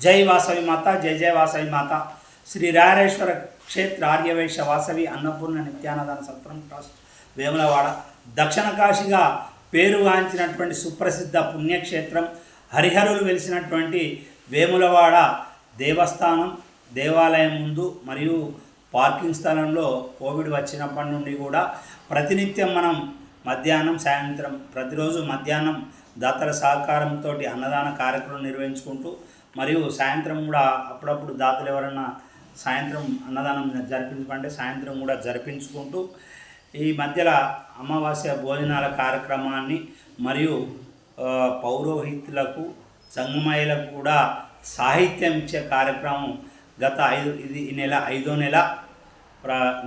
జై వాసవి మాత, జై జయ వాసవి మాత. శ్రీ రాయరేశ్వర క్షేత్ర ఆర్యవైశ్య వాసవి అన్నపూర్ణ నిత్యానదాన సత్రం ట్రస్ట్ వేములవాడ దక్షిణ కాశీగా పేరుగాంచినటువంటి సుప్రసిద్ధ పుణ్యక్షేత్రం, హరిహరులు వెలిసినటువంటి వేములవాడ దేవస్థానం దేవాలయం ముందు మరియు పార్కింగ్ స్థలంలో కోవిడ్ వచ్చినప్పటి నుండి కూడా ప్రతినిత్యం మనం మధ్యాహ్నం సాయంత్రం ప్రతిరోజు మధ్యాహ్నం దాతల సహకారంతో అన్నదాన కార్యక్రమం నిర్వహించుకుంటూ మరియు సాయంత్రం కూడా అప్పుడప్పుడు దాతలు ఎవరన్నా సాయంత్రం అన్నదానం జరిపించుకుంటే సాయంత్రం కూడా జరిపించుకుంటూ ఈ మధ్యలో అమావాస్య భోజనాల కార్యక్రమాన్ని మరియు పౌరోహితులకు సంగమయ్యలకు కూడా సాహిత్యం ఇచ్చే కార్యక్రమం గత ఈ నెల 5వ నెల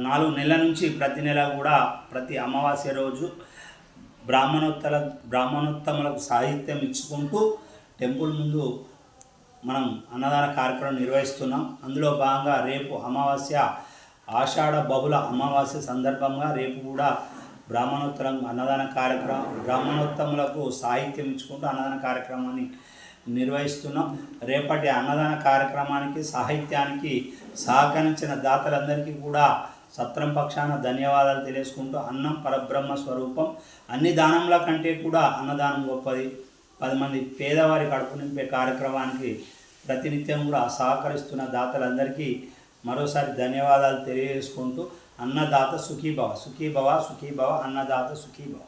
4 నెలల నుంచి ప్రతి నెల కూడా ప్రతి అమావాస్య రోజు బ్రాహ్మణోత్తములకు సాహిత్యం ఇచ్చుకుంటూ టెంపుల్ ముందు మనం అన్నదాన కార్యక్రమం నిర్వహిస్తున్నాం. అందులో భాగంగా రేపు అమావాస్య ఆషాఢ బహుళ అమావాస్య సందర్భంగా రేపు కూడా బ్రాహ్మణోత్తములకు సాహిత్యం ఇచ్చుకుంటూ అన్నదాన కార్యక్రమాన్ని నిర్వహిస్తున్నాం. రేపటి అన్నదాన కార్యక్రమానికి సాహిత్యానికి సహకరించిన దాతలందరికీ కూడా సత్రం పక్షాన ధన్యవాదాలు తెలియజేసుకుంటూ, అన్నం పరబ్రహ్మ స్వరూపం, అన్ని దానంల కంటే కూడా అన్నదానం గొప్పది. 10 మంది పేదవారి కడుపు నింపే కార్యక్రమానికి ప్రతినిత్యం కూడా సహకరిస్తున్న దాతలందరికీ మరోసారి ధన్యవాదాలు తెలియజేసుకుంటూ, అన్నదాత సుఖీభవ, సుఖీభవ, సుఖీభవ, అన్నదాత సుఖీభవ.